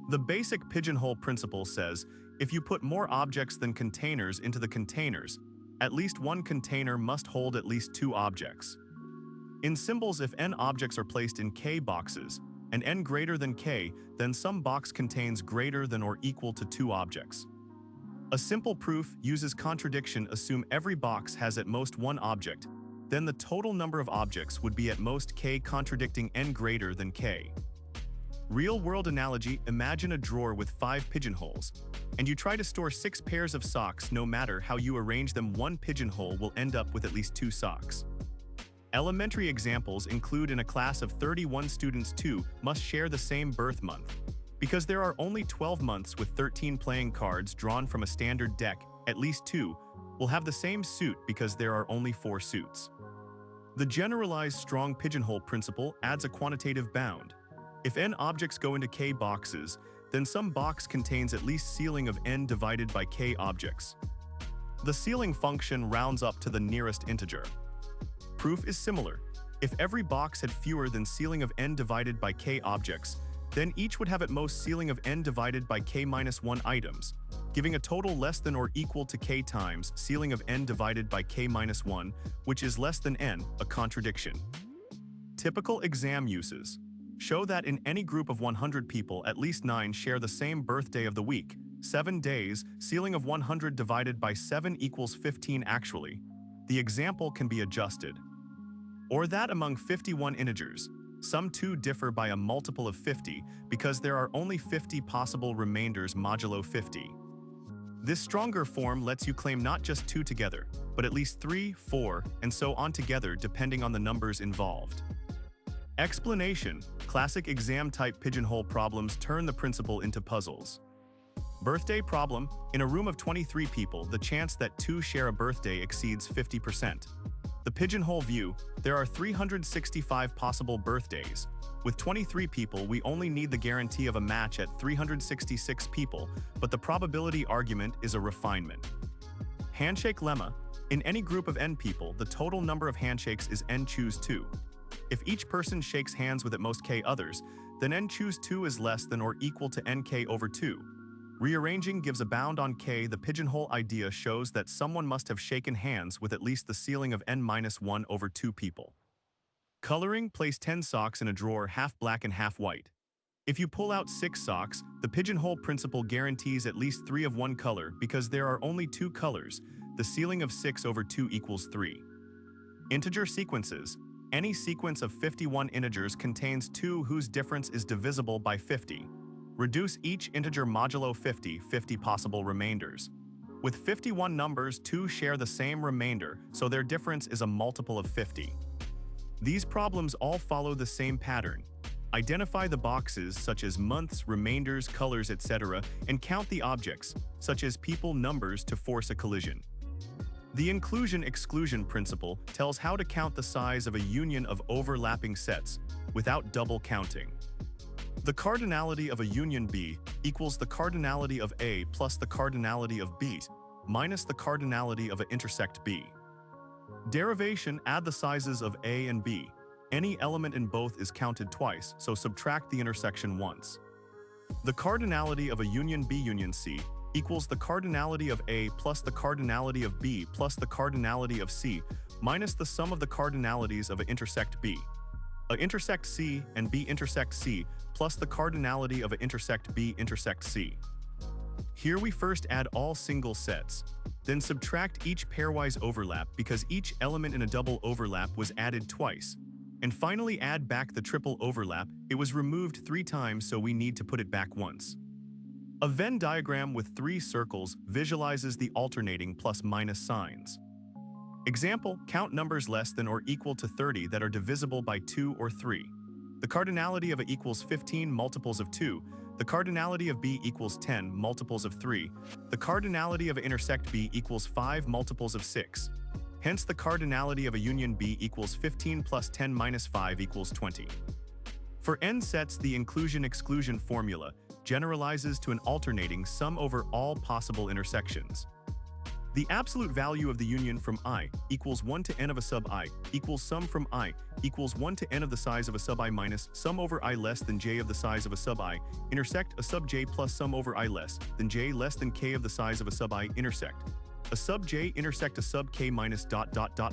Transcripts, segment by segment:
The basic pigeonhole principle says, if you put more objects than containers into the containers, at least one container must hold at least two objects. In symbols, if n objects are placed in k boxes, and n greater than k, then some box contains greater than or equal to two objects. A simple proof uses contradiction. Assume every box has at most one object, then the total number of objects would be at most k contradicting n greater than k. Real-world analogy: imagine a drawer with 5 pigeonholes, and you try to store 6 pairs of socks. No matter how you arrange them, one pigeonhole will end up with at least 2 socks. Elementary examples include: in a class of 31 students, 2 must share the same birth month. Because there are only 12 months with 13 playing cards drawn from a standard deck, at least 2 will have the same suit because there are only 4 suits. The generalized strong pigeonhole principle adds a quantitative bound. If n objects go into k boxes, then some box contains at least ceiling of n divided by k objects. The ceiling function rounds up to the nearest integer. Proof is similar. If every box had fewer than ceiling of n divided by k objects, then each would have at most ceiling of n divided by k-1 items, giving a total less than or equal to k times ceiling of n divided by k-1, which is less than n, a contradiction. Typical exam uses show that in any group of 100 people, at least 9 share the same birthday of the week. 7 days, ceiling of 100 divided by 7 equals 15 actually. The example can be adjusted. Or that among 51 integers, some 2 differ by a multiple of 50 because there are only 50 possible remainders modulo 50. This stronger form lets you claim not just 2 together, but at least 3, 4, and so on together depending on the numbers involved. Explanation: classic exam-type pigeonhole problems turn the principle into puzzles. Birthday problem: in a room of 23 people, the chance that 2 share a birthday exceeds 50%. The pigeonhole view: there are 365 possible birthdays. With 23 people, we only need the guarantee of a match at 366 people, but the probability argument is a refinement. Handshake lemma: in any group of n people, the total number of handshakes is n choose 2. If each person shakes hands with at most k others, then n choose 2 is less than or equal to nk over 2. Rearranging gives a bound on k. The pigeonhole idea shows that someone must have shaken hands with at least the ceiling of n-1 over 2 people. Coloring: place 10 socks in a drawer half black and half white. If you pull out 6 socks, the pigeonhole principle guarantees at least 3 of one color because there are only 2 colors. The ceiling of 6 over 2 equals 3. Integer sequences: any sequence of 51 integers contains 2 whose difference is divisible by 50. Reduce each integer modulo 50 possible remainders. With 51 numbers, 2 share the same remainder, so their difference is a multiple of 50. These problems all follow the same pattern. Identify the boxes such as months, remainders, colors, etc., and count the objects, such as people, numbers, to force a collision. The inclusion-exclusion principle tells how to count the size of a union of overlapping sets without double counting. The cardinality of a union B equals the cardinality of A plus the cardinality of B minus the cardinality of A intersect B. Derivation: add the sizes of A and B. Any element in both is counted twice, so subtract the intersection once. The cardinality of a union B union C equals the cardinality of A plus the cardinality of B plus the cardinality of C minus the sum of the cardinalities of A intersect B. A intersect C and B intersect C plus the cardinality of A intersect B intersect C. Here we first add all single sets, then subtract each pairwise overlap because each element in a double overlap was added twice, and finally add back the triple overlap. It was removed 3 times, so we need to put it back once. A Venn diagram with 3 circles visualizes the alternating plus-minus signs. Example: count numbers less than or equal to 30 that are divisible by 2 or 3. The cardinality of A equals 15 multiples of 2. The cardinality of B equals 10 multiples of 3. The cardinality of A intersect B equals 5 multiples of 6. Hence the cardinality of a union B equals 15 plus 10 minus 5 equals 20. For n sets, the inclusion-exclusion formula generalizes to an alternating sum over all possible intersections. The absolute value of the union from I equals 1 to n of a sub I equals sum from I equals 1 to n of the size of a sub I minus sum over I less than j of the size of a sub I intersect a sub j plus sum over I less than j less than k of the size of a sub I intersect a sub j intersect a sub k minus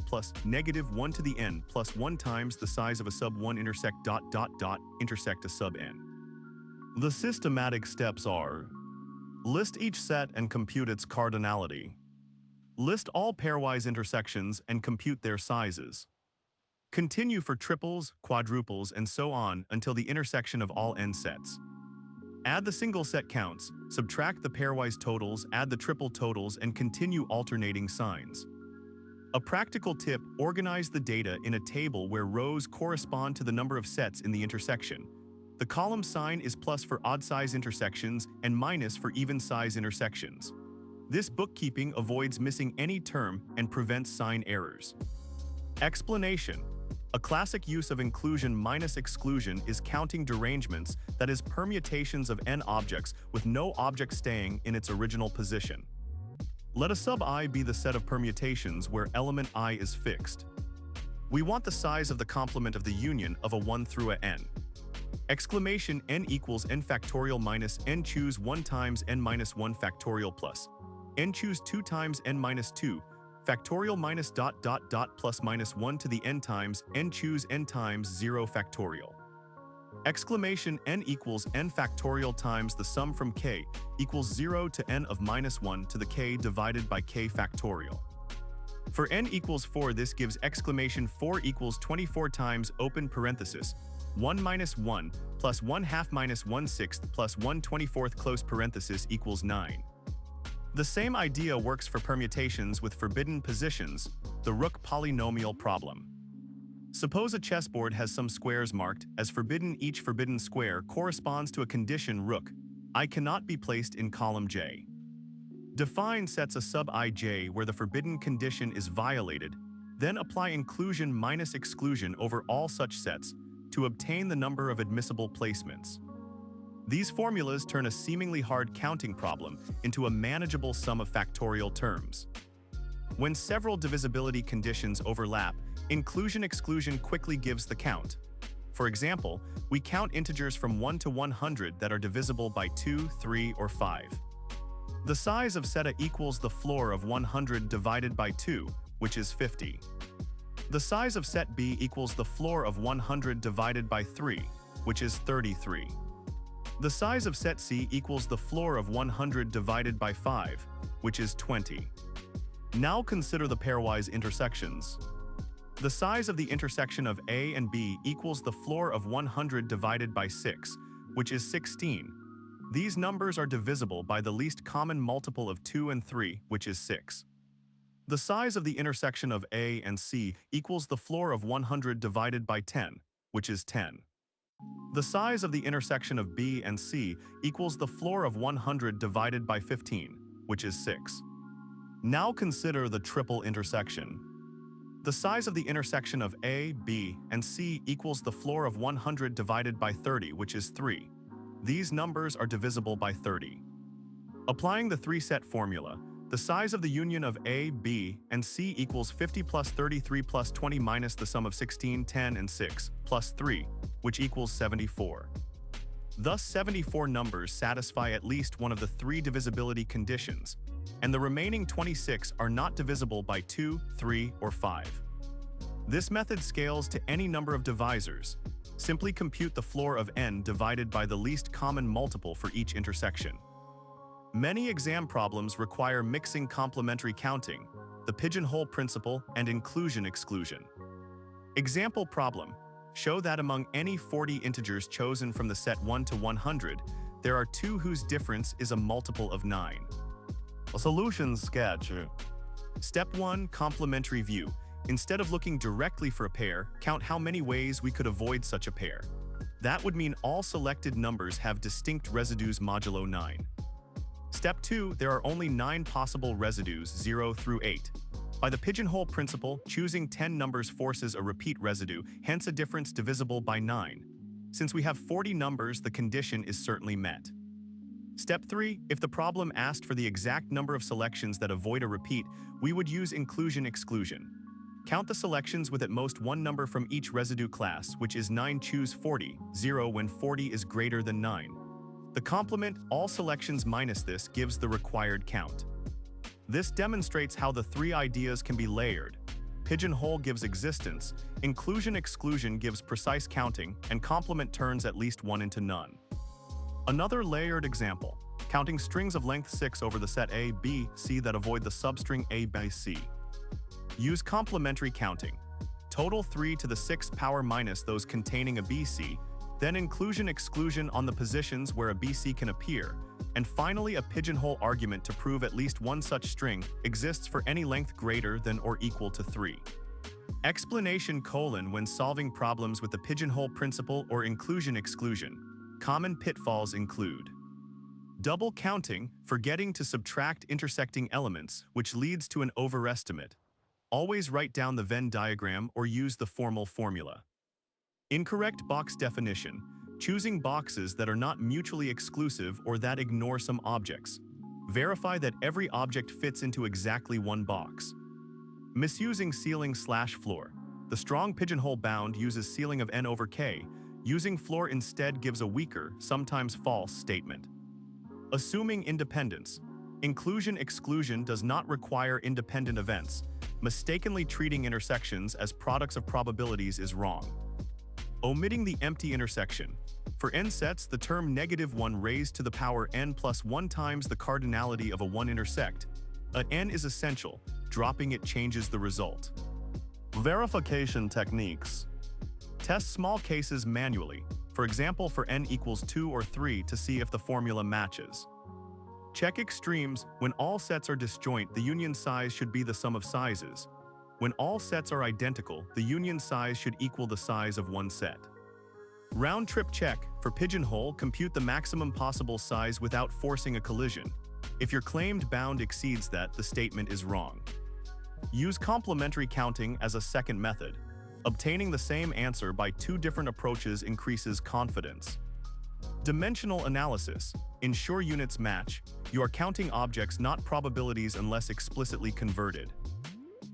plus negative 1 to the n plus 1 times the size of a sub 1 intersect intersect a sub n. The systematic steps are: list each set and compute its cardinality. List all pairwise intersections and compute their sizes. Continue for triples, quadruples, and so on until the intersection of all n sets. Add the single set counts, subtract the pairwise totals, add the triple totals, and continue alternating signs. A practical tip: organize the data in a table where rows correspond to the number of sets in the intersection. The column sign is plus for odd size intersections and minus for even size intersections. This bookkeeping avoids missing any term and prevents sign errors. Explanation: a classic use of inclusion-exclusion is counting derangements, that is, permutations of n objects with no object staying in its original position. Let a sub I be the set of permutations where element I is fixed. We want the size of the complement of the union of a 1 through a n. Exclamation n equals n factorial minus n choose 1 times n minus 1 factorial plus n choose 2 times n minus 2 factorial minus plus minus 1 to the n times n choose n times 0 factorial. Exclamation n equals n factorial times the sum from k equals 0 to n of minus 1 to the k divided by k factorial. For n equals 4, this gives exclamation 4 equals 24 times open parenthesis 1 minus 1 plus 1 half minus 1 sixth plus 1 24th close parenthesis equals 9. The same idea works for permutations with forbidden positions, the rook polynomial problem. Suppose a chessboard has some squares marked as forbidden. Each forbidden square corresponds to a condition rook I cannot be placed in column J. Define sets a sub ij where the forbidden condition is violated, then apply inclusion-exclusion over all such sets to obtain the number of admissible placements. These formulas turn a seemingly hard counting problem into a manageable sum of factorial terms. When several divisibility conditions overlap, inclusion-exclusion quickly gives the count. For example, we count integers from 1 to 100 that are divisible by 2, 3, or 5. The size of set A equals the floor of 100 divided by 2, which is 50. The size of set B equals the floor of 100 divided by 3, which is 33. The size of set C equals the floor of 100 divided by 5, which is 20. Now consider the pairwise intersections. The size of the intersection of A and B equals the floor of 100 divided by 6, which is 16. These numbers are divisible by the least common multiple of 2 and 3, which is 6. The size of the intersection of A and C equals the floor of 100 divided by 10, which is 10. The size of the intersection of B and C equals the floor of 100 divided by 15, which is 6. Now consider the triple intersection. The size of the intersection of A, B, and C equals the floor of 100 divided by 30, which is 3. These numbers are divisible by 30. Applying the three-set formula, the size of the union of A, B, and C equals 50 plus 33 plus 20 minus the sum of 16, 10, and 6, plus 3, which equals 74. Thus, 74 numbers satisfy at least one of the 3 divisibility conditions, and the remaining 26 are not divisible by 2, 3, or 5. This method scales to any number of divisors. Simply compute the floor of n divided by the least common multiple for each intersection. Many exam problems require mixing complementary counting, the pigeonhole principle, and inclusion-exclusion. Example problem: show that among any 40 integers chosen from the set 1 to 100, there are 2 whose difference is a multiple of 9. A solution sketch. Step 1. Complementary view. Instead of looking directly for a pair, count how many ways we could avoid such a pair. That would mean all selected numbers have distinct residues modulo 9. Step 2. There are only 9 possible residues, 0 through 8. By the pigeonhole principle, choosing 10 numbers forces a repeat residue, hence a difference divisible by 9. Since we have 40 numbers, the condition is certainly met. Step 3. If the problem asked for the exact number of selections that avoid a repeat, we would use inclusion-exclusion. Count the selections with at most one number from each residue class, which is 9. Choose 40, 0 when 40 is greater than 9. The complement, all selections minus this, gives the required count. This demonstrates how the three ideas can be layered. Pigeonhole gives existence, inclusion-exclusion gives precise counting, and complement turns at least one into none. Another layered example, counting strings of length 6 over the set A, B, C that avoid the substring A by C. Use complementary counting. Total 3 to the 6th power minus those containing a BC, then inclusion-exclusion on the positions where a BC can appear, and finally a pigeonhole argument to prove at least one such string exists for any length greater than or equal to 3. Explanation: when solving problems with the pigeonhole principle or inclusion-exclusion, common pitfalls include double counting, forgetting to subtract intersecting elements, which leads to an overestimate. Always write down the Venn diagram or use the formal formula. Incorrect box definition, choosing boxes that are not mutually exclusive or that ignore some objects. Verify that every object fits into exactly one box. Misusing ceiling/floor. The strong pigeonhole bound uses ceiling of n over k. Using floor instead gives a weaker, sometimes false, statement. Assuming independence. Inclusion-exclusion does not require independent events. Mistakenly treating intersections as products of probabilities is wrong. Omitting the empty intersection. For n sets, the term -1 raised to the power n plus 1 times the cardinality of a 1 intersect. An n is essential. Dropping it changes the result. Verification techniques. Test small cases manually, for example for n equals 2 or 3 to see if the formula matches. Check extremes. When all sets are disjoint, the union size should be the sum of sizes. When all sets are identical, the union size should equal the size of one set. Round-trip check. For pigeonhole, compute the maximum possible size without forcing a collision. If your claimed bound exceeds that, the statement is wrong. Use complementary counting as a second method. Obtaining the same answer by two different approaches increases confidence. Dimensional analysis. Ensure units match. You are counting objects, not probabilities unless explicitly converted.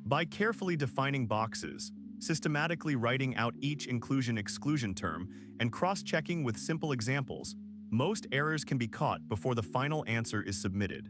By carefully defining boxes, systematically writing out each inclusion-exclusion term, and cross-checking with simple examples, most errors can be caught before the final answer is submitted.